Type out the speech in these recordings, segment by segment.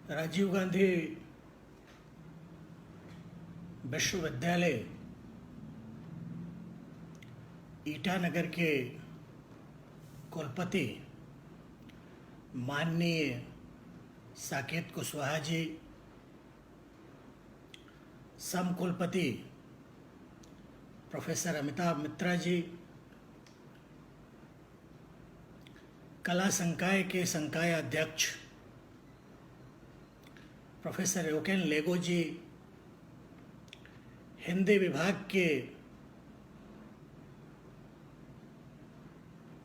राजीव गांधी विश्वविद्यालय ईटानगर के कुलपति माननीय साकेत कुशवाहा जी, सम कुलपति प्रोफेसर अमिताभ मित्रा जी, कला संकाय के संकाय अध्यक्ष प्रोफेसर योकेन लेगो जी, हिंदी विभाग के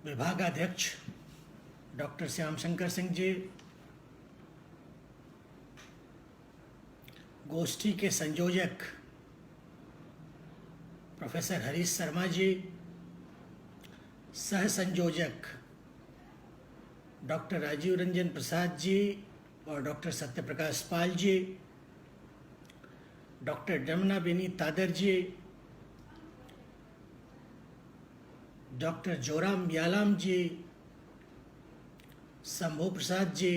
विभागाध्यक्ष डॉक्टर श्याम शंकर सिंह जी, गोष्ठी के संयोजक प्रोफेसर हरीश शर्मा जी, सह संयोजक डॉक्टर राजीव रंजन प्रसाद जी और डॉक्टर सत्यप्रकाश पाल जी, डॉक्टर जमुना बेनी तादर जी, डॉक्टर जोराम यालाम जी, शंभू प्रसाद जी,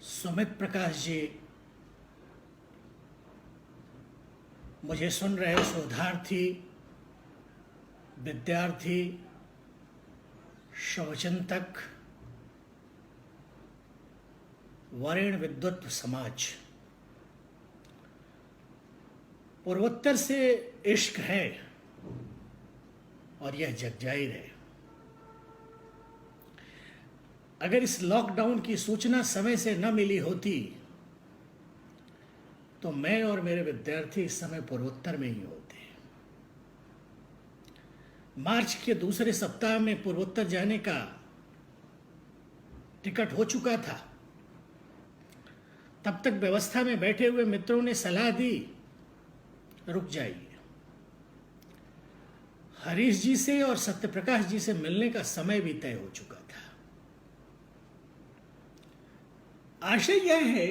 सुमित प्रकाश जी, मुझे सुन रहे शोधार्थी, विद्यार्थी, शवचिंतक, वरेण्य विद्वत्व समाज, पूर्वोत्तर से इश्क है और यह जग जाहिर है। अगर इस लॉकडाउन की सूचना समय से न मिली होती तो मैं और मेरे विद्यार्थी इस समय पूर्वोत्तर में ही होते। मार्च के दूसरे सप्ताह में पूर्वोत्तर जाने का टिकट हो चुका था। तब तक व्यवस्था में बैठे हुए मित्रों ने सलाह दी, रुक जाइए। हरीश जी से और सत्यप्रकाश जी से मिलने का समय भी तय हो चुका था। आशय यह है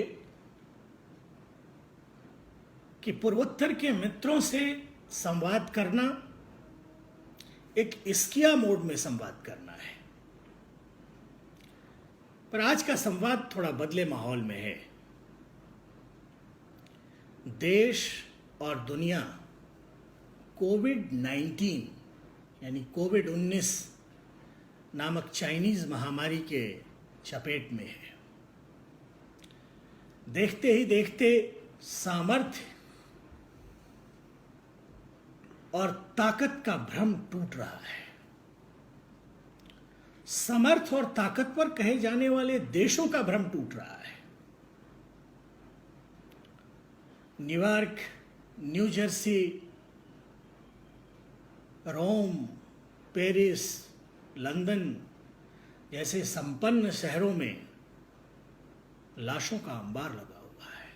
कि पूर्वोत्तर के मित्रों से संवाद करना एक इस्किया मोड में संवाद करना है, पर आज का संवाद थोड़ा बदले माहौल में है। देश और दुनिया कोविड-19 यानी कोविड-19 नामक चाइनीज महामारी के चपेट में है। देखते ही देखते सामर्थ्य और ताकत का भ्रम टूट रहा है। समर्थ और ताकतवर कहे जाने वाले देशों का भ्रम टूट रहा है। न्यूयॉर्क, न्यू जर्सी, रोम, पेरिस, लंदन जैसे संपन्न शहरों में लाशों का अंबार लगा हुआ है।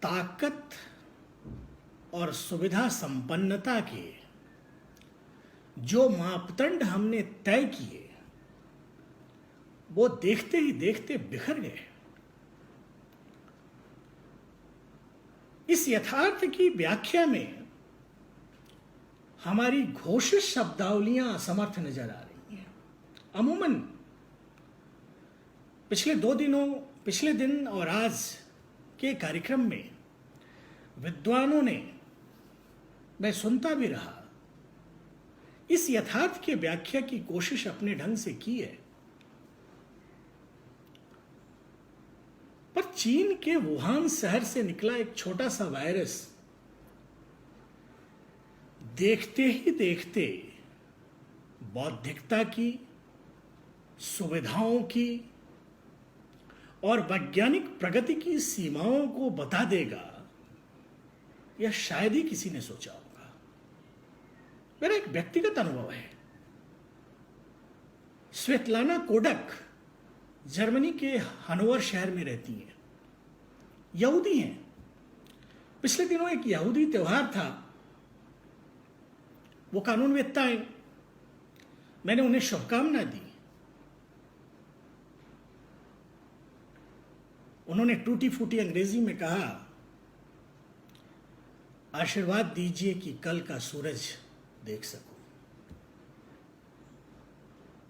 ताकत और सुविधा संपन्नता के जो मापदंड हमने तय किए वो देखते ही देखते बिखर गए। इस यथार्थ की व्याख्या में हमारी घोषित शब्दावलियां असमर्थ नजर आ रही हैं। अमूमन पिछले दिन और आज के कार्यक्रम में विद्वानों ने, मैं सुनता भी रहा, इस यथार्थ की व्याख्या की कोशिश अपने ढंग से की है। पर चीन के वुहान शहर से निकला एक छोटा सा वायरस देखते ही देखते बौद्धिकता की, सुविधाओं की और वैज्ञानिक प्रगति की सीमाओं को बता देगा, यह शायद ही किसी ने सोचा होगा। मेरा एक व्यक्तिगत अनुभव है। स्वेतलाना कोडक जर्मनी के हनोवर शहर में रहती हैं, यहूदी हैं। पिछले दिनों एक यहूदी त्योहार था, वो कानूनवेत्ता हैं। मैंने उन्हें शुभकामना दी। उन्होंने टूटी फूटी अंग्रेजी में कहा, आशीर्वाद दीजिए कि कल का सूरज देख सकूं।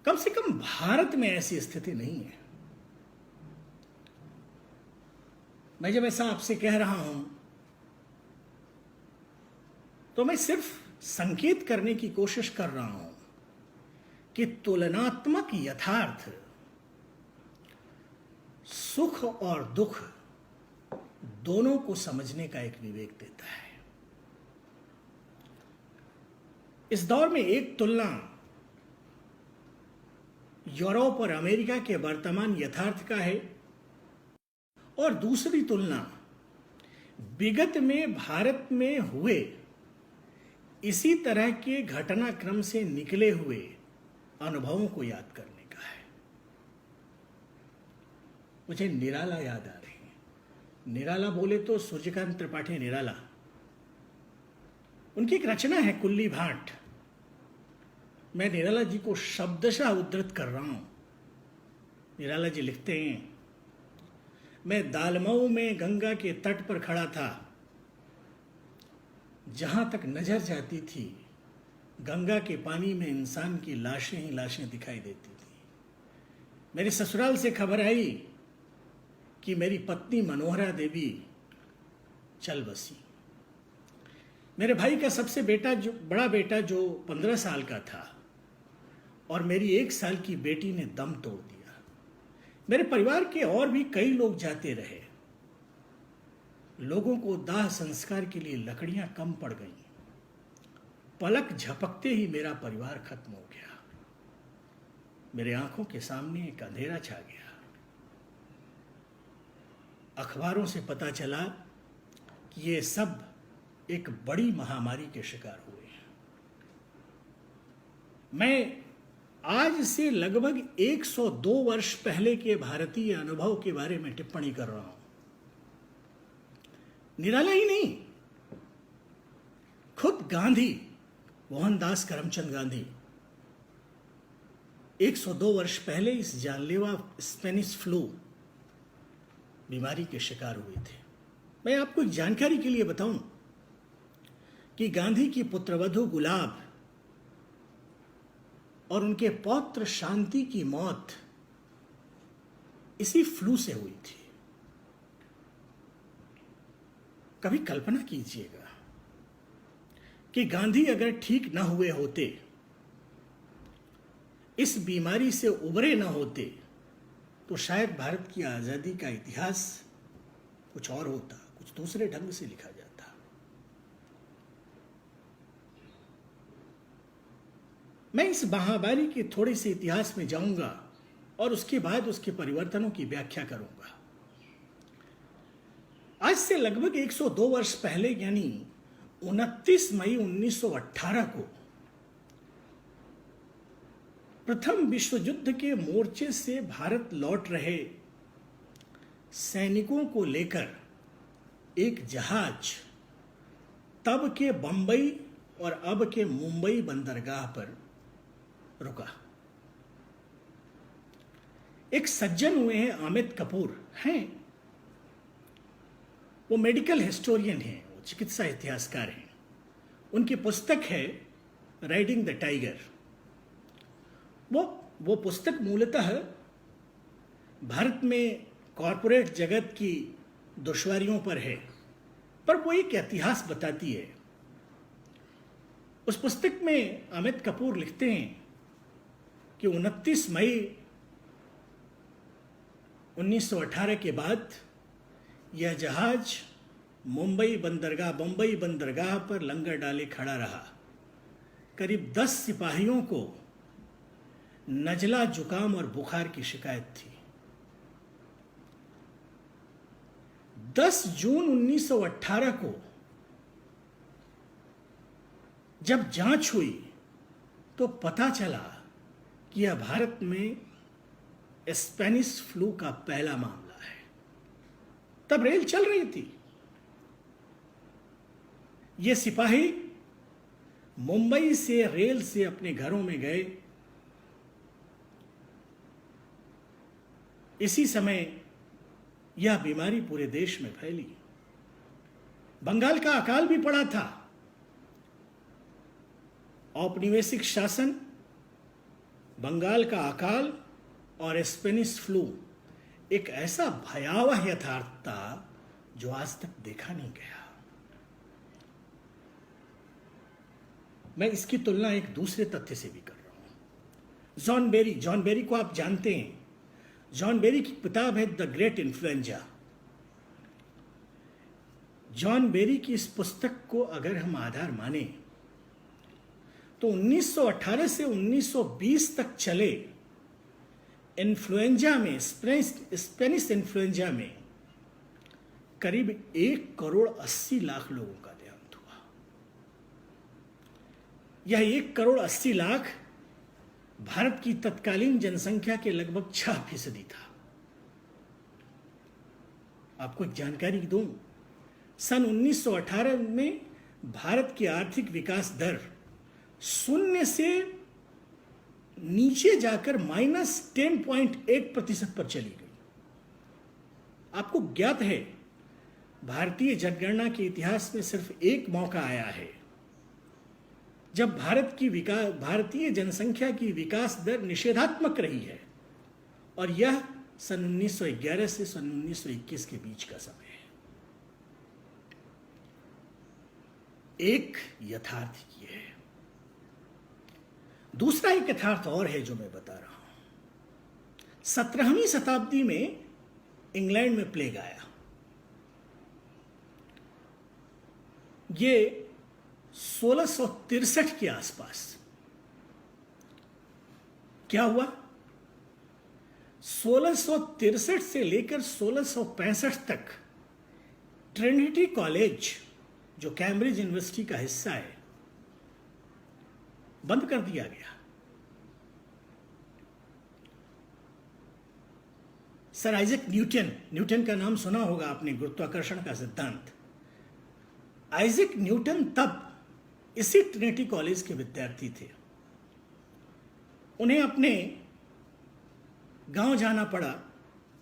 कम से कम भारत में ऐसी स्थिति नहीं है। मैं जब ऐसा आपसे कह रहा हूं तो मैं सिर्फ संकेत करने की कोशिश कर रहा हूं कि तुलनात्मक यथार्थ सुख और दुख दोनों को समझने का एक विवेक देता है। इस दौर में एक तुलना यूरोप और अमेरिका के वर्तमान यथार्थ का है और दूसरी तुलना विगत में भारत में हुए इसी तरह के घटनाक्रम से निकले हुए अनुभवों को याद करने का है। मुझे निराला याद आ रही है। निराला बोले तो सूर्यकांत त्रिपाठी निराला, उनकी एक रचना है कुल्ली भाट। मैं निराला जी को शब्दशः उद्धृत कर रहा हूं। निराला जी लिखते हैं, मैं दालमऊ में गंगा के तट पर खड़ा था। जहां तक नजर जाती थी गंगा के पानी में इंसान की लाशें ही लाशें दिखाई देती थी। मेरे ससुराल से खबर आई कि मेरी पत्नी मनोहरा देवी चल बसी। मेरे भाई का सबसे बड़ा बेटा जो 15 साल का था और मेरी 1 साल की बेटी ने दम तोड़ दिया। मेरे परिवार के और भी कई लोग जाते रहे। लोगों को दाह संस्कार के लिए लकड़ियां कम पड़ गईं। पलक झपकते ही मेरा परिवार खत्म हो गया। मेरे आंखों के सामने एक अंधेरा छा गया। अखबारों से पता चला कि ये सब एक बड़ी महामारी के शिकार हुए हैं। मैं आज से लगभग 102 वर्ष पहले के भारतीय अनुभव के बारे में टिप्पणी कर रहा हूं। निराला ही नहीं, खुद गांधी, मोहनदास करमचंद गांधी 102 वर्ष पहले इस जानलेवा स्पेनिश फ्लू बीमारी के शिकार हुए थे। मैं आपको एक जानकारी के लिए बताऊं कि गांधी की पुत्रवधू गुलाब और उनके पौत्र शांति की मौत इसी फ्लू से हुई थी। कभी कल्पना कीजिएगा कि गांधी अगर ठीक ना हुए होते, इस बीमारी से उबरे ना होते, तो शायद भारत की आजादी का इतिहास कुछ और होता, कुछ दूसरे ढंग से लिखा जाता। मैं इस महामारी के थोड़े से इतिहास में जाऊंगा और उसके बाद उसके परिवर्तनों की व्याख्या करूंगा। आज से लगभग 102 वर्ष पहले यानी 29 मई 1918 को प्रथम विश्व युद्ध के मोर्चे से भारत लौट रहे सैनिकों को लेकर एक जहाज तब के बंबई और अब के मुंबई बंदरगाह पर रुका। एक सज्जन हुए हैं अमित कपूर हैं, वो मेडिकल हिस्टोरियन हैं, वो चिकित्सा इतिहासकार हैं। उनकी पुस्तक है राइडिंग द टाइगर। वो पुस्तक मूलतः भारत में कॉरपोरेट जगत की दुश्वारियों पर है, पर वो एक इतिहास बताती है। उस पुस्तक में अमित कपूर लिखते हैं कि 29 मई 1918 के बाद यह जहाज बम्बई बंदरगाह पर लंगर डाले खड़ा रहा। करीब 10 सिपाहियों को नजला, जुकाम और बुखार की शिकायत थी। 10 जून 1918 को जब जांच हुई तो पता चला कि यह भारत में स्पेनिश फ्लू का पहला मामला है। तब रेल चल रही थी। ये सिपाही मुंबई से रेल से अपने घरों में गए। इसी समय यह बीमारी पूरे देश में फैली। बंगाल का अकाल भी पड़ा था। औपनिवेशिक शासन, बंगाल का अकाल और स्पेनिश फ्लू एक ऐसा भयावह यथार्थ था जो आज तक देखा नहीं गया। मैं इसकी तुलना एक दूसरे तथ्य से भी कर रहा हूं। जॉन बेरी को आप जानते हैं। जॉन बेरी की किताब है the great influenza. John Barry की इस पुस्तक को अगर हम आधार माने तो 1918 से 1920 तक चले इन्फ्लुएंजा में, स्पेनिश इन्फ्लुएंजा में करीब 1,80,00,000 लोगों का देहांत हुआ। यह 1,80,00,000 भारत की तत्कालीन जनसंख्या के लगभग 6% था। आपको एक जानकारी दूं, सन 1918 में भारत की आर्थिक विकास दर 0 से नीचे जाकर -10.1% पर चली गई। आपको ज्ञात है, भारतीय जनगणना के इतिहास में सिर्फ एक मौका आया है जब भारतीय जनसंख्या की विकास दर निषेधात्मक रही है, और यह सन 1911 से सन 1921 के बीच का समय है। एक यथार्थ ये है। दूसरा एक यथार्थ और है जो मैं बता रहा हूं। 17वीं शताब्दी में इंग्लैंड में प्लेग आया। ये 1663 के आसपास। क्या हुआ? 1663 से लेकर 1665 तक ट्रिनिटी कॉलेज, जो कैम्ब्रिज यूनिवर्सिटी का हिस्सा है, बंद कर दिया गया। सर आइजैक न्यूटन का नाम सुना होगा आपने, गुरुत्वाकर्षण का सिद्धांत। आइजैक न्यूटन तब इसी ट्रिनिटी कॉलेज के विद्यार्थी थे। उन्हें अपने गांव जाना पड़ा,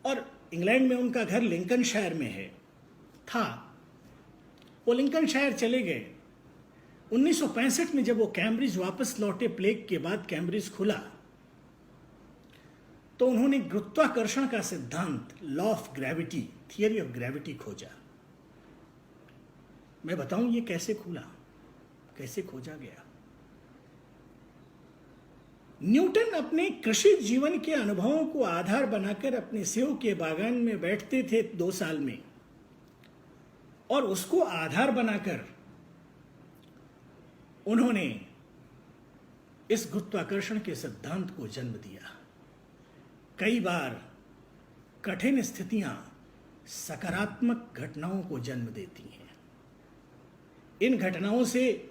और इंग्लैंड में उनका घर लिंकनशायर में था। वो लिंकनशायर चले गए। 1965 में जब वो कैम्ब्रिज वापस लौटे, प्लेग के बाद कैम्ब्रिज खुला, तो उन्होंने गुरुत्वाकर्षण का सिद्धांत, law of gravity, theory of gravity खोजा। मैं बताऊं ये कैसे खुला, कैसे खोजा गया। न्यूटन अपने कृषि जीवन के अनुभवों को आधार बनाकर अपने सेब के बागान में बैठते थे 2 साल में, और उसको आधार बनाकर उन्होंने इस गुरुत्वाकर्षण के सिद्धांत को जन्म दिया। कई बार कठिन स्थितियां सकारात्मक घटनाओं को जन्म देती हैं। इन घटनाओं से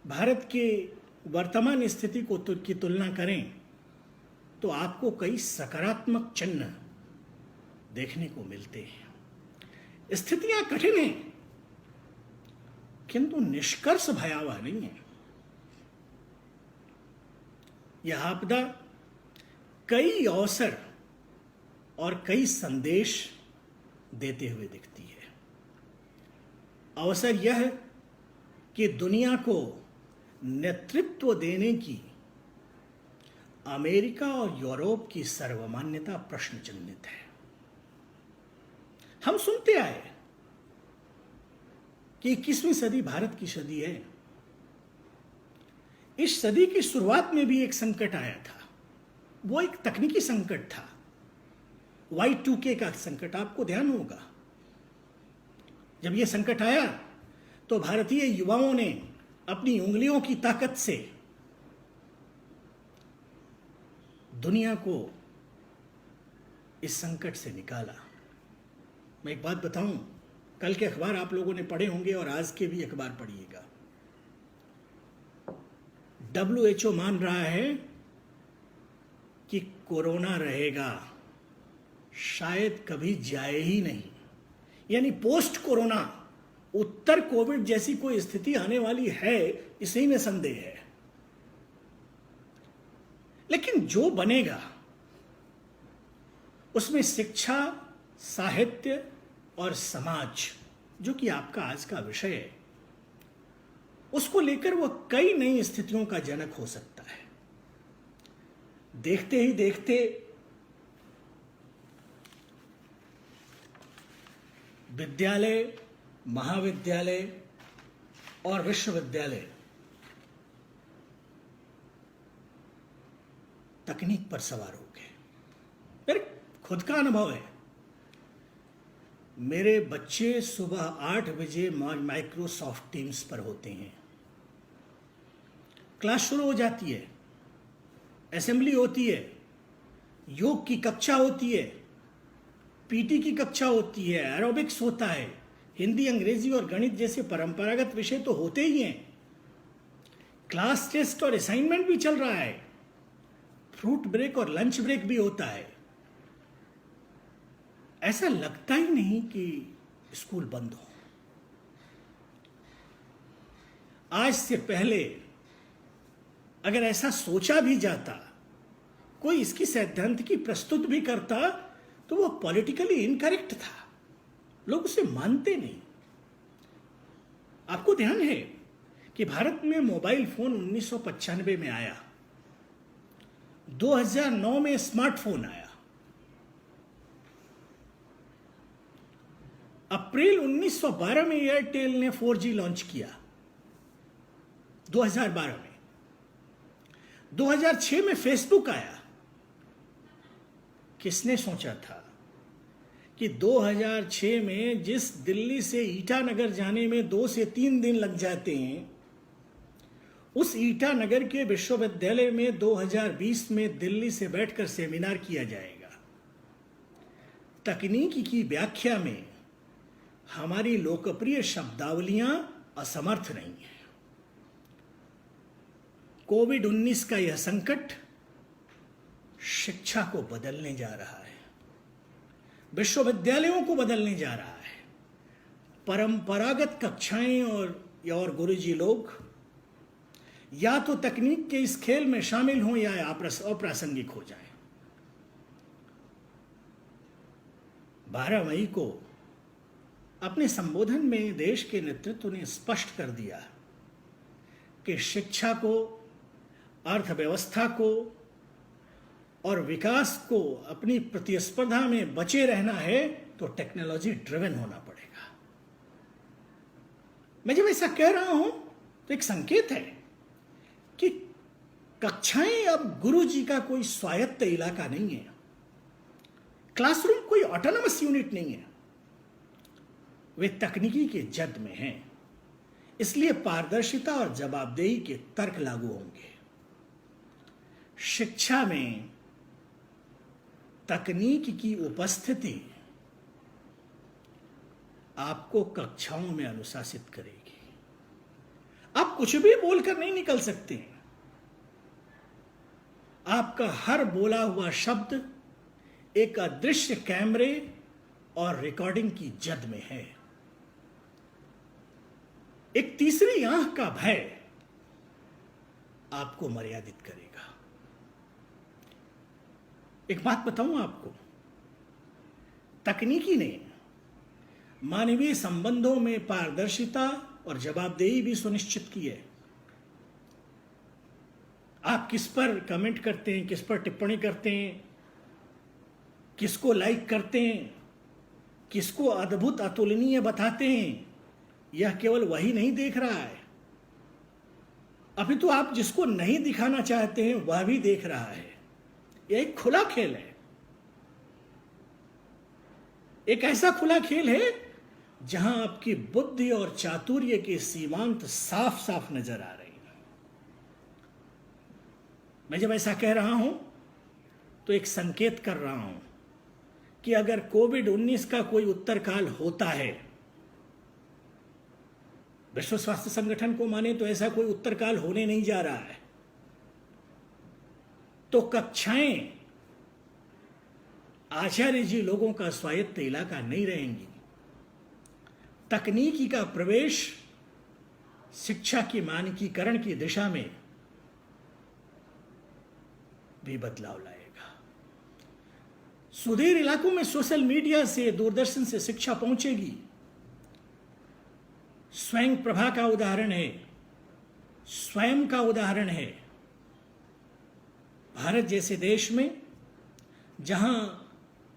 भारत के वर्तमान स्थिति की तुलना करें तो आपको कई सकारात्मक चिन्ह देखने को मिलते हैं। स्थितियां कठिन हैं, किंतु निष्कर्ष भयावह नहीं है। यह आपदा कई अवसर और कई संदेश देते हुए दिखती है। अवसर यह कि दुनिया को नेतृत्व देने की अमेरिका और यूरोप की सर्वमान्यता प्रश्न चिन्हित है। हम सुनते आए कि 21वीं सदी भारत की सदी है। इस सदी की शुरुआत में भी एक संकट आया था। वो एक तकनीकी संकट था, Y2K का संकट। आपको ध्यान होगा, जब यह संकट आया तो भारतीय युवाओं ने अपनी उंगलियों की ताकत से दुनिया को इस संकट से निकाला। मैं एक बात बताऊं, कल के अखबार आप लोगों ने पढ़े होंगे और आज के भी अखबार पढ़िएगा। WHO मान रहा है कि कोरोना रहेगा, शायद कभी जाए ही नहीं। यानी पोस्ट कोरोना, उत्तर कोविड जैसी कोई स्थिति आने वाली है, इसी में संदेह है। लेकिन जो बनेगा उसमें शिक्षा, साहित्य और समाज, जो कि आपका आज का विषय है, उसको लेकर वह कई नई स्थितियों का जनक हो सकता है। देखते ही देखते विद्यालय, महाविद्यालय और विश्वविद्यालय तकनीक पर सवार हो गए। मेरे खुद का अनुभव है, मेरे बच्चे सुबह 8 बजे माइक्रोसॉफ्ट टीम्स पर होते हैं, क्लास शुरू हो जाती है, असेंबली होती है, योग की कक्षा होती है, पीटी की कक्षा होती है, एरोबिक्स होता है, हिंदी, अंग्रेजी और गणित जैसे परंपरागत विषय तो होते ही हैं, क्लास टेस्ट और असाइनमेंट भी चल रहा है, फ्रूट ब्रेक और लंच ब्रेक भी होता है। ऐसा लगता ही नहीं कि स्कूल बंद हो। आज से पहले अगर ऐसा सोचा भी जाता, कोई इसकी सैद्धांतिकी प्रस्तुत भी करता, तो वो पॉलिटिकली इनकरेक्ट था, लोग उसे मानते नहीं। आपको ध्यान है कि भारत में मोबाइल फोन 1995 में आया, 2009 में स्मार्टफोन आया, अप्रैल 1912 में एयरटेल ने 4G लॉन्च किया, 2012 में, 2006 में फेसबुक आया। किसने सोचा था कि 2006 में जिस दिल्ली से ईटानगर जाने में 2 से 3 दिन लग जाते हैं, उस ईटानगर के विश्वविद्यालय में 2020 में दिल्ली से बैठकर सेमिनार किया जाएगा। तकनीकी की व्याख्या में हमारी लोकप्रिय शब्दावलियां असमर्थ नहीं है। कोविड-19 का यह संकट शिक्षा को बदलने जा रहा है, विश्वविद्यालयों को बदलने जा रहा है। परंपरागत कक्षाएं और गुरुजी लोग या तो तकनीक के इस खेल में शामिल हों या अप्रासंगिक हो जाएं। 12 मई को अपने संबोधन में देश के नेतृत्व ने स्पष्ट कर दिया कि शिक्षा को, अर्थव्यवस्था को और विकास को अपनी प्रतिस्पर्धा में बचे रहना है तो टेक्नोलॉजी ड्रिवन होना पड़ेगा। मैं जब ऐसा कह रहा हूं तो एक संकेत है कि कक्षाएं अब गुरुजी का कोई स्वायत्त इलाका नहीं है, क्लासरूम कोई ऑटोनमस यूनिट नहीं है, वे तकनीकी के जद में हैं। इसलिए पारदर्शिता और जवाबदेही के तर्क लागू होंगे। शिक्षा में तकनीक की उपस्थिति आपको कक्षाओं में अनुशासित करेगी। आप कुछ भी बोलकर नहीं निकल सकते। आपका हर बोला हुआ शब्द एक अदृश्य कैमरे और रिकॉर्डिंग की जद में है। एक तीसरी आंख का भय आपको मर्यादित करेगा। एक बात बताऊं आपको, तकनीकी ने मानवीय संबंधों में पारदर्शिता और जवाबदेही भी सुनिश्चित की है। आप किस पर कमेंट करते हैं, किस पर टिप्पणी करते हैं, किसको लाइक करते हैं, किसको अद्भुत अतुलनीय बताते हैं, यह केवल वही नहीं देख रहा है, अभी तो आप जिसको नहीं दिखाना चाहते हैं वह भी देख रहा है। यह एक खुला खेल है, एक ऐसा खुला खेल है जहां आपकी बुद्धि और चातुर्य के सीमांत साफ साफ नजर आ रहे हैं। मैं जब ऐसा कह रहा हूं तो एक संकेत कर रहा हूं कि अगर कोविड-19 का कोई उत्तरकाल होता है, विश्व स्वास्थ्य संगठन को माने तो ऐसा कोई उत्तरकाल होने नहीं जा रहा है, तो कक्षाएं आचार्य जी लोगों का स्वायत्त इलाका नहीं रहेंगी। तकनीकी का प्रवेश शिक्षा की मानकीकरण की दिशा में भी बदलाव लाएगा। सुदूर इलाकों में सोशल मीडिया से, दूरदर्शन से शिक्षा पहुंचेगी। स्वयं प्रभा का उदाहरण है, स्वयं का उदाहरण है। भारत जैसे देश में जहां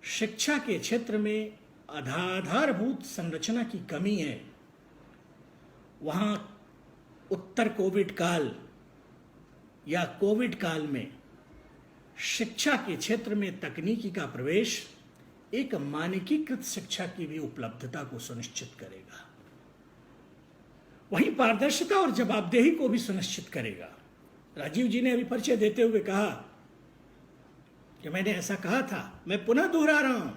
शिक्षा के क्षेत्र में आधारभूत संरचना की कमी है, वहां उत्तर कोविड काल या कोविड काल में शिक्षा के क्षेत्र में तकनीकी का प्रवेश एक मानकीकृत शिक्षा की भी उपलब्धता को सुनिश्चित करेगा, वहीं पारदर्शिता और जवाबदेही को भी सुनिश्चित करेगा। राजीव जी ने अभी परिचय देते हुए कहा कि मैंने ऐसा कहा था, मैं पुनः दोहरा रहा हूं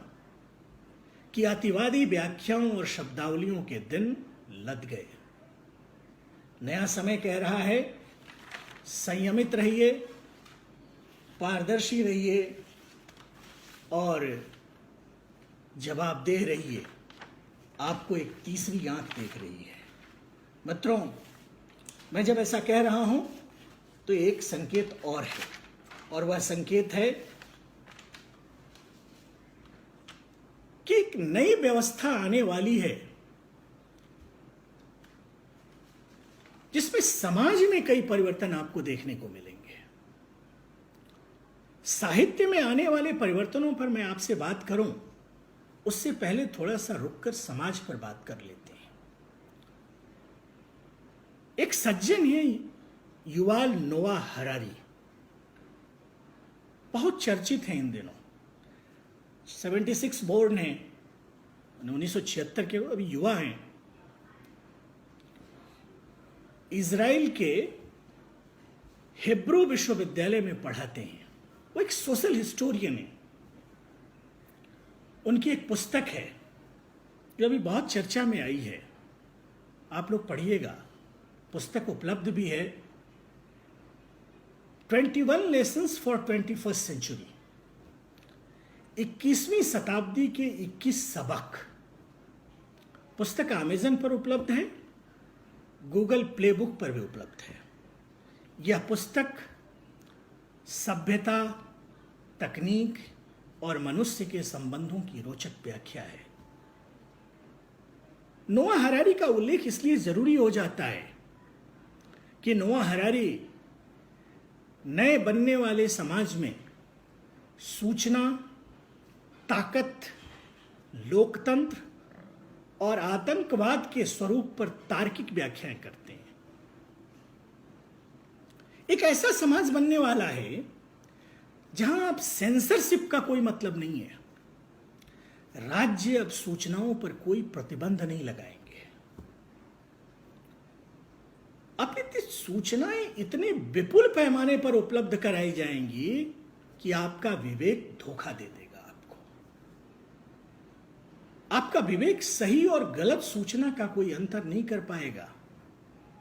कि अतिवादी व्याख्याओं और शब्दावलियों के दिन लद गए। नया समय कह रहा है, संयमित रहिए, पारदर्शी रहिए और जवाबदेह रहिए। आपको एक तीसरी आंख देख रही है। मित्रों, मैं जब ऐसा कह रहा हूं तो एक संकेत और है, और वह संकेत है कि एक नई व्यवस्था आने वाली है जिसमें समाज में कई परिवर्तन आपको देखने को मिलेंगे। साहित्य में आने वाले परिवर्तनों पर मैं आपसे बात करूं, उससे पहले थोड़ा सा रुककर समाज पर बात कर लेते हैं। एक सज्जन है युवाल नोआ हरारी, बहुत चर्चित हैं इन दिनों। 76 बोर्न हैं, 1976 के, अभी युवा हैं। इजराइल के हिब्रू विश्वविद्यालय में पढ़ाते हैं। वो एक सोशल हिस्टोरियन है। उनकी एक पुस्तक है जो अभी बहुत चर्चा में आई है, आप लोग पढ़िएगा, पुस्तक उपलब्ध भी है, 21 लेसन्स फॉर 21st सेंचुरी, 21वीं शताब्दी के 21 सबक। पुस्तक अमेजन पर उपलब्ध है, गूगल प्ले बुक पर भी उपलब्ध है। यह पुस्तक सभ्यता, तकनीक और मनुष्य के संबंधों की रोचक व्याख्या है। नोआ हरारी का उल्लेख इसलिए जरूरी हो जाता है कि नोआ हरारी नए बनने वाले समाज में सूचना, ताकत, लोकतंत्र और आतंकवाद के स्वरूप पर तार्किक व्याख्याएं करते हैं। एक ऐसा समाज बनने वाला है जहां अब सेंसरशिप का कोई मतलब नहीं है। राज्य अब सूचनाओं पर कोई प्रतिबंध नहीं लगाएंगे। अब सूचनाएं इतने विपुल पैमाने पर उपलब्ध कराई जाएंगी कि आपका विवेक धोखा दे देगा आपको। आपका विवेक सही और गलत सूचना का कोई अंतर नहीं कर पाएगा।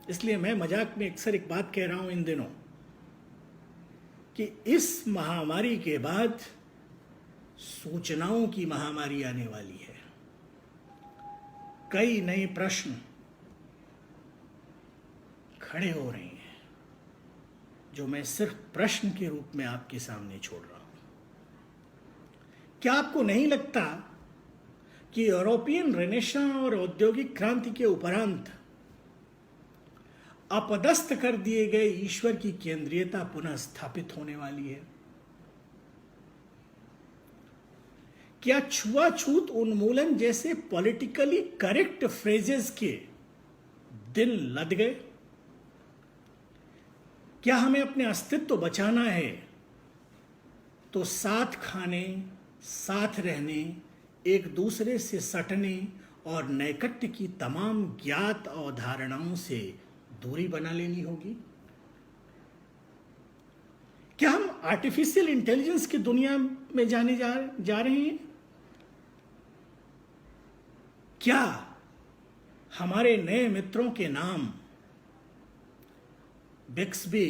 इसलिए मैं मजाक में अक्सर एक बात कह रहा हूं इन दिनों कि इस महामारी के बाद सूचनाओं की महामारी आने वाली है। कई नए प्रश्न खड़े हो रहे हैं जो मैं सिर्फ प्रश्न के रूप में आपके सामने छोड़ रहा हूं। क्या आपको नहीं लगता कि यूरोपियन रेनेसां और औद्योगिक क्रांति के उपरांत अपदस्थ कर दिए गए ईश्वर की केंद्रीयता पुनः स्थापित होने वाली है? क्या छुआछूत उन्मूलन जैसे पॉलिटिकली करेक्ट फ्रेजेस के दिन लद गए? क्या हमें अपने अस्तित्व बचाना है तो साथ खाने, साथ रहने, एक दूसरे से सटने और नैकट्य की तमाम ज्ञात अवधारणाओं से दूरी बना लेनी होगी? क्या हम आर्टिफिशियल इंटेलिजेंस की दुनिया में जाने जा रहे हैं? क्या हमारे नए मित्रों के नाम बिक्सबी,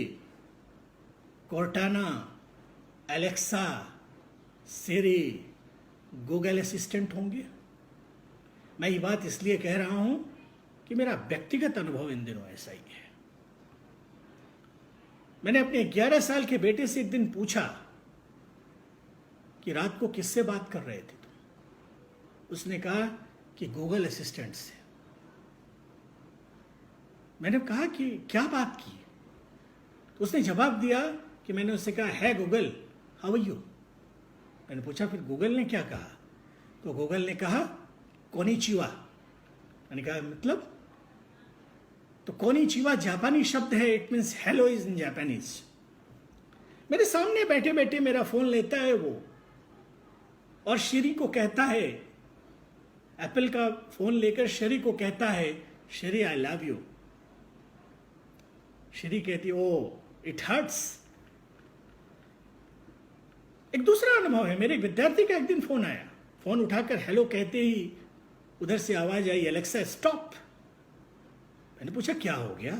कोर्टाना, एलेक्सा, सिरी, गूगल असिस्टेंट होंगे? मैं ये बात इसलिए कह रहा हूं कि मेरा व्यक्तिगत अनुभव इन दिनों ऐसा ही है। मैंने अपने 11 साल के बेटे से एक दिन पूछा कि रात को किससे बात कर रहे थे तुम? उसने कहा कि गूगल असिस्टेंट से। मैंने कहा कि क्या बात की? तो उसने जवाब दिया कि मैंने उससे कहा, है गूगल, हाउ आर यू? मैंने पूछा फिर गूगल ने क्या कहा? तो गूगल ने कहा, कोनिचिवा। मैंने कहा मतलब? तो कोनिचिवा जापानी शब्द है, it means hello is in Japanese. मेरे सामने बैठे बैठे मेरा फोन लेता है वो और श्री को कहता है, एप्पल का फोन लेकर श्री को कहता है, Shri I love you. Shri कहती ओ इट हर्ट्स। एक दूसरा अनुभव है, मेरे विद्यार्थी का एक दिन फोन आया, फोन उठाकर हेलो कहते ही उधर से आवाज आई, एलेक्सा स्टॉप। मैंने पूछा क्या हो गया?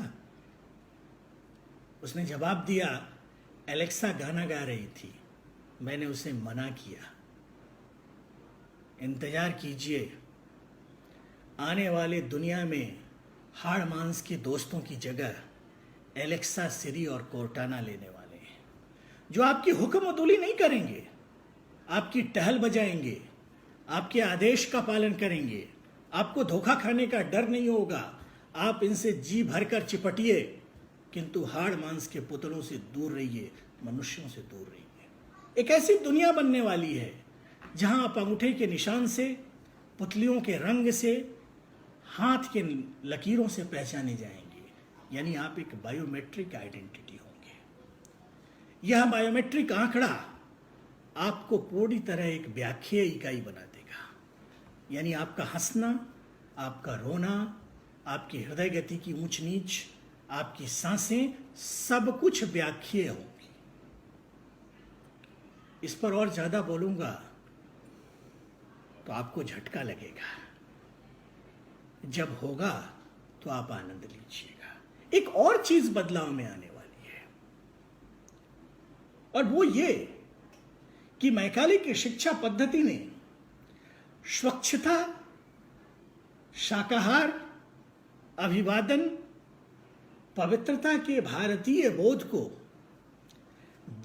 उसने जवाब दिया, एलेक्सा गाना गा रही थी, मैंने उसे मना किया। इंतजार कीजिए, आने वाले दुनिया में हाड़ मांस के दोस्तों की जगह एलेक्सा, सिरी और कोर्टाना लेने वाले हैं, जो आपकी हुक्म अदुली नहीं करेंगे, आपकी टहल बजाएंगे, आपके आदेश का पालन करेंगे, आपको धोखा खाने का डर नहीं होगा। आप इनसे जी भरकर चिपटिए, किंतु हाड़ मांस के पुतलों से दूर रहिए, मनुष्यों से दूर रहिए। एक ऐसी दुनिया बनने वाली है जहां आप अंगूठे के निशान से, पुतलियों के रंग से, हाथ के लकीरों से पहचाने जाएंगे, यानी आप एक बायोमेट्रिक आइडेंटिटी होंगे। यह बायोमेट्रिक आंकड़ा आपको पूरी तरह एक व्याख्यीय इकाई बना देगा, यानी आपका हंसना, आपका रोना, आपकी हृदय गति की ऊंच नीच, आपकी सांसें, सब कुछ व्याख्यीय होंगी। इस पर और ज्यादा बोलूंगा तो आपको झटका लगेगा, जब होगा तो आप आनंद लीजिएगा। एक और चीज बदलाव में आने वाली है, और वो ये कि मैकाले की शिक्षा पद्धति ने स्वच्छता, शाकाहार, अभिवादन, पवित्रता के भारतीय बोध को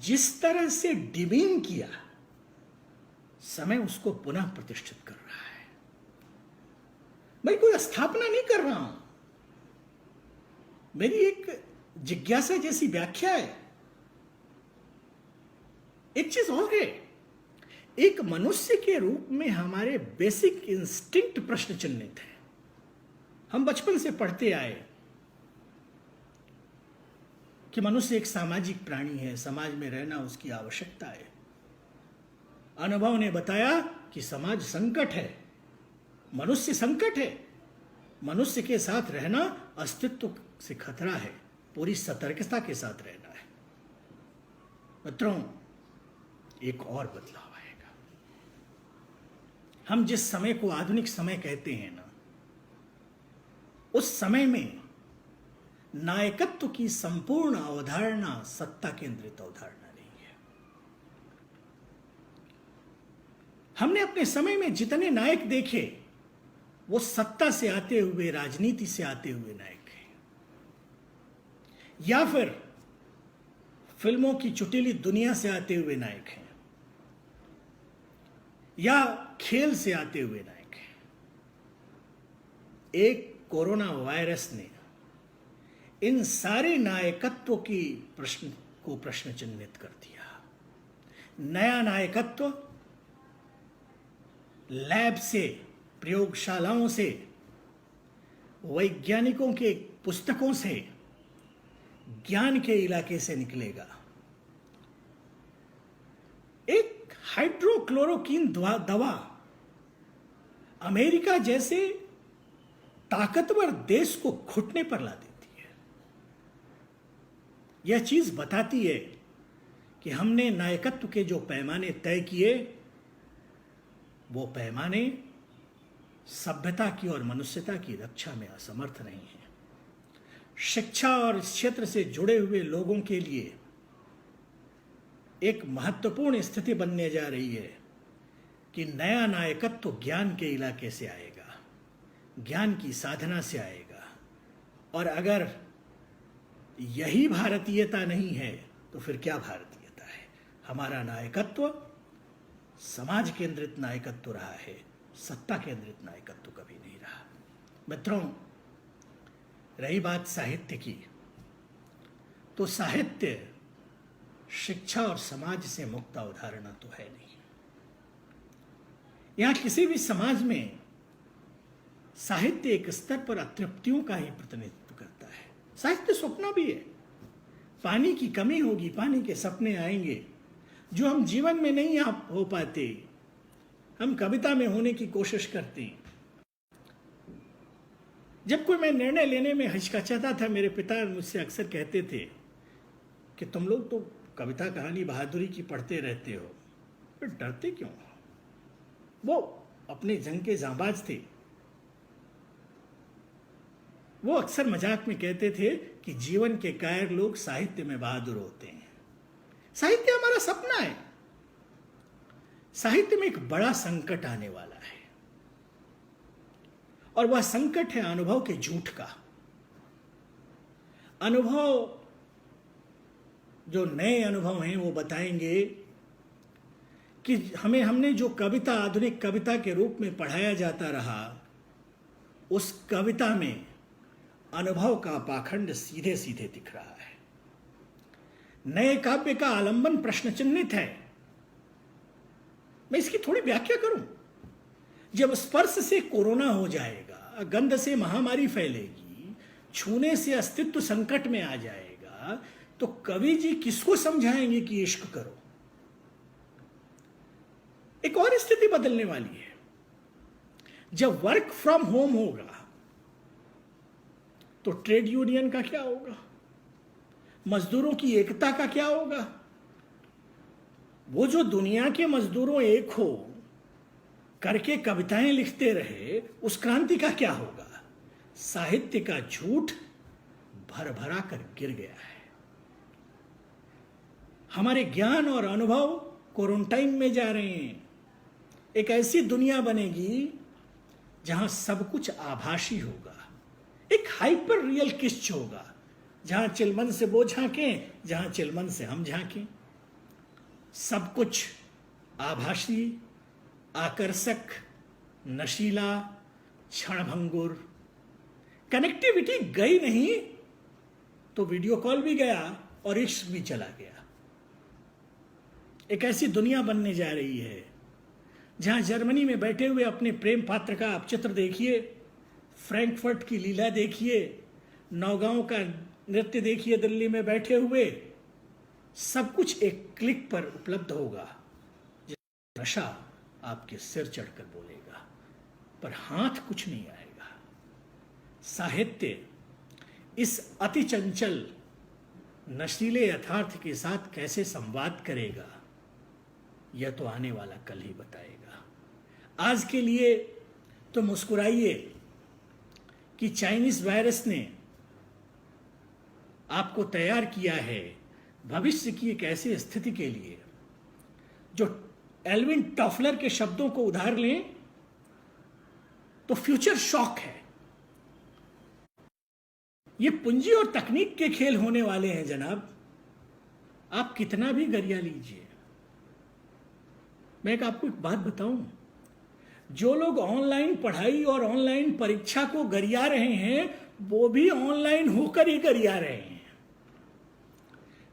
जिस तरह से डिमीन किया, समय उसको पुनः प्रतिष्ठित कर रहा है। मैं कोई स्थापना नहीं कर रहा हूं, मेरी एक जिज्ञासा जैसी व्याख्या है। एक चीज और है, एक मनुष्य के रूप में हमारे बेसिक इंस्टिंक्ट प्रश्न चिन्हित है। हम बचपन से पढ़ते आए कि मनुष्य एक सामाजिक प्राणी है, समाज में रहना उसकी आवश्यकता है। अनुभव ने बताया कि समाज संकट है, मनुष्य संकट है, मनुष्य के साथ रहना अस्तित्व से खतरा है, पूरी सतर्कता के साथ रहना है। मित्रों, एक और बदलाव आएगा। हम जिस समय को आधुनिक समय कहते हैं ना, उस समय में नायकत्व की संपूर्ण अवधारणा सत्ता केंद्रित अवधारणा नहीं है। हमने अपने समय में जितने नायक देखे वो सत्ता से आते हुए, राजनीति से आते हुए नायक हैं, या फिर फिल्मों की चुटीली दुनिया से आते हुए नायक हैं, या खेल से आते हुए नायक हैं। एक कोरोना वायरस ने इन सारे नायकत्व की प्रश्न चिन्हित कर दिया। नया नायकत्व लैब से, प्रयोगशालाओं से, वैज्ञानिकों के पुस्तकों से, ज्ञान के इलाके से निकलेगा। एक हाइड्रोक्लोरोक्विन दवा अमेरिका जैसे ताकतवर देश को घुटने पर ला देती है। यह चीज बताती है कि हमने नायकत्व के जो पैमाने तय किए, वो पैमाने सभ्यता की और मनुष्यता की रक्षा में असमर्थ नहीं है। शिक्षा और इस क्षेत्र से जुड़े हुए लोगों के लिए एक महत्वपूर्ण स्थिति बनने जा रही है कि नया नायकत्व ज्ञान के इलाके से आएगा, ज्ञान की साधना से आएगा। और अगर यही भारतीयता नहीं है तो फिर क्या भारतीयता है? हमारा नायकत्व समाज केंद्रित नायकत्व रहा है, सत्ता केंद्रित नायकत्व कभी नहीं रहा। मित्रों, रही बात साहित्य की, तो साहित्य शिक्षा और समाज से मुक्त अवधारणा तो है नहीं। यहां किसी भी समाज में साहित्य एक स्तर पर अतृप्तियों का ही प्रतिनिधित्व करता है। साहित्य स्वप्न भी है। पानी की कमी होगी, पानी के सपने आएंगे जो हम जीवन में नहीं हो पाते, हम कविता में होने की कोशिश करते हैं। जब कोई मैं निर्णय लेने में हिचकिचाता था, मेरे पिता मुझसे अक्सर कहते थे कि तुम लोग तो कविता कहानी बहादुरी की पढ़ते रहते हो, फिर डरते क्यों? वो अपने जंग के जांबाज थे। वो अक्सर मजाक में कहते थे कि जीवन के कायर लोग साहित्य में बहादुर होते हैं। साहित्य हमारा सपना है। साहित्य में एक बड़ा संकट आने वाला है, और वह संकट है अनुभव के झूठ का। अनुभव, जो नए अनुभव हैं, वो बताएंगे कि हमने जो कविता आधुनिक कविता के रूप में पढ़ाया जाता रहा, उस कविता में अनुभव का पाखंड सीधे सीधे दिख रहा है। नए काव्य का आलंबन प्रश्न चिन्हित है। मैं इसकी थोड़ी व्याख्या करूं। जब स्पर्श से कोरोना हो जाएगा, गंध से महामारी फैलेगी, छूने से अस्तित्व संकट में आ जाएगा, तो कवि जी किसको समझाएंगे कि इश्क करो? एक और स्थिति बदलने वाली है। जब वर्क फ्रॉम होम होगा तो ट्रेड यूनियन का क्या होगा? मजदूरों की एकता का क्या होगा? वो जो दुनिया के मजदूरों एक हो करके कविताएं लिखते रहे, उस क्रांति का क्या होगा? साहित्य का झूठ भर भरा कर गिर गया है। हमारे ज्ञान और अनुभव क्वारंटाइन में जा रहे हैं। एक ऐसी दुनिया बनेगी जहां सब कुछ आभासी होगा। एक हाइपर रियल किस्ट होगा, जहां चिलमन से वो झांकें, जहां चिलमन से हम झांकें। सब कुछ आभासी, आकर्षक, नशीला, क्षणभंगुर। कनेक्टिविटी गई नहीं तो वीडियो कॉल भी गया और इश्क भी चला गया। एक ऐसी दुनिया बनने जा रही है जहां जर्मनी में बैठे हुए अपने प्रेम पात्र का आप चित्र देखिए, फ्रैंकफर्ट की लीला देखिए, नौगांव का नृत्य देखिए, दिल्ली में बैठे हुए, सब कुछ एक क्लिक पर उपलब्ध होगा। नशा आपके सिर चढ़कर बोलेगा, पर हाथ कुछ नहीं आएगा। साहित्य इस अति चंचल नशीले यथार्थ के साथ कैसे संवाद करेगा, यह तो आने वाला कल ही बताएगा। आज के लिए तो मुस्कुराइए कि चाइनीज वायरस ने आपको तैयार किया है भविष्य की एक ऐसी स्थिति के लिए जो एल्विन टॉफलर के शब्दों को उधार लें तो फ्यूचर शॉक है। ये पूंजी और तकनीक के खेल होने वाले हैं जनाब। आप कितना भी गरिया लीजिए। मैं आपको एक बात बताऊं, जो लोग ऑनलाइन पढ़ाई और ऑनलाइन परीक्षा को गरिया रहे हैं, वो भी ऑनलाइन होकर ही गरिया रहे हैं।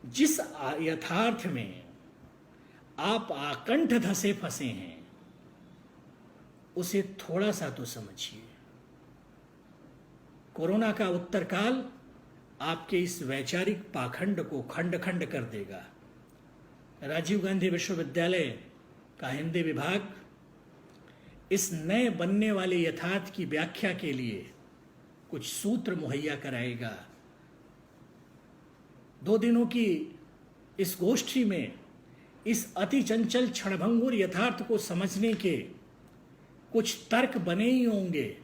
जिस यथार्थ में आप आकंठ धसे फंसे हैं, उसे थोड़ा सा तो समझिए। कोरोना का उत्तरकाल आपके इस वैचारिक पाखंड को खंड खंड कर देगा। राजीव गांधी विश्वविद्यालय का हिंदी विभाग इस नए बनने वाले यथार्थ की व्याख्या के लिए कुछ सूत्र मुहैया कराएगा। 2 दिनों की इस गोष्ठी में इस अति चंचल क्षणभंगुर यथार्थ को समझने के कुछ तर्क बने ही होंगे।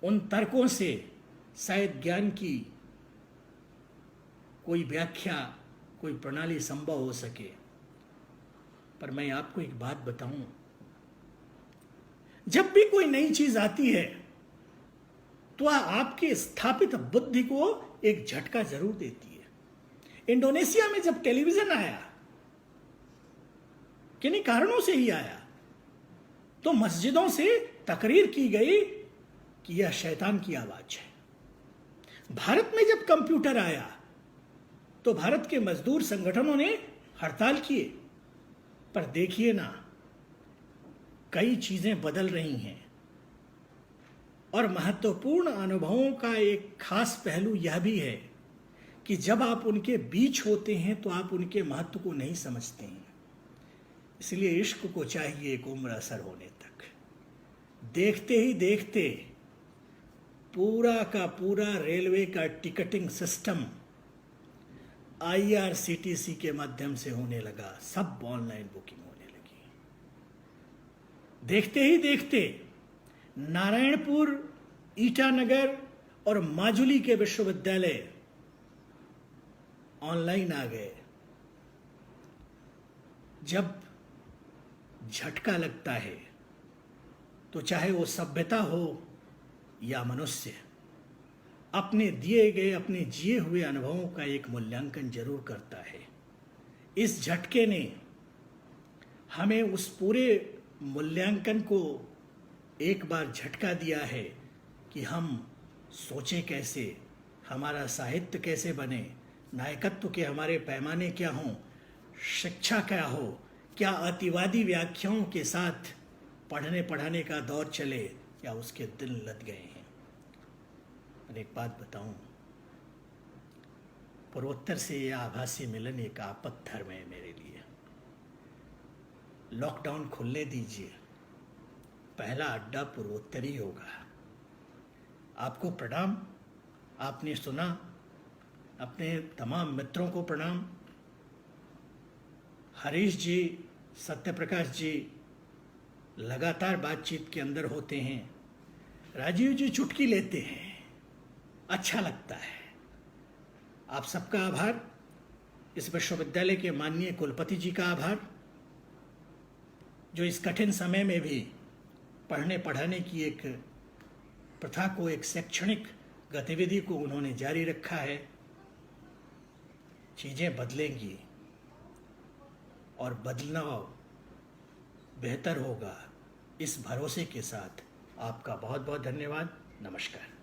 उन तर्कों से शायद ज्ञान की कोई व्याख्या, कोई प्रणाली संभव हो सके। पर मैं आपको एक बात बताऊं, जब भी कोई नई चीज आती है तो आपके स्थापित बुद्धि को एक झटका जरूर देती है। इंडोनेशिया में जब टेलीविजन आया, किन्हीं कारणों से ही आया, तो मस्जिदों से तकरीर की गई कि यह शैतान की आवाज है। भारत में जब कंप्यूटर आया तो भारत के मजदूर संगठनों ने हड़ताल किए। पर देखिए ना, कई चीजें बदल रही हैं। और महत्वपूर्ण अनुभवों का एक खास पहलू यह भी है कि जब आप उनके बीच होते हैं तो आप उनके महत्व को नहीं समझते हैं। इसलिए इश्क को चाहिए एक उम्र असर होने तक। देखते ही देखते पूरा का पूरा रेलवे का टिकटिंग सिस्टम IRCTC के माध्यम से होने लगा, सब ऑनलाइन बुकिंग होने लगी। देखते ही देखते नारायणपुर, ईटानगर और माजुली के विश्वविद्यालय ऑनलाइन आ गए। जब झटका लगता है तो चाहे वो सभ्यता हो या मनुष्य, अपने दिए गए, अपने जिए हुए अनुभवों का एक मूल्यांकन जरूर करता है। इस झटके ने हमें उस पूरे मूल्यांकन को एक बार झटका दिया है कि हम सोचें कैसे, हमारा साहित्य कैसे बने, नायकत्व के हमारे पैमाने क्या हों, शिक्षा क्या हो, क्या अतिवादी व्याख्याओं के साथ पढ़ने पढ़ाने का दौर चले या उसके दिन लद गए हैं। और एक बात बताऊं, पूर्वोत्तर से यह आभासी मिलन एक आपद धर्म है मेरे लिए। लॉकडाउन खुलने दीजिए, पहला अड्डा पूर्वोत्तर ही होगा। आपको प्रणाम, आपने सुना, अपने तमाम मित्रों को प्रणाम। हरीश जी, सत्यप्रकाश जी लगातार बातचीत के अंदर होते हैं। राजीव जी चुटकी लेते हैं, अच्छा लगता है। आप सबका आभार। इस विश्वविद्यालय के माननीय कुलपति जी का आभार, जो इस कठिन समय में भी पढ़ने पढ़ाने की एक प्रथा को, एक शैक्षणिक गतिविधि को उन्होंने जारी रखा है। चीज़ें बदलेंगी और बदलाव बेहतर होगा, इस भरोसे के साथ आपका बहुत बहुत धन्यवाद। नमस्कार।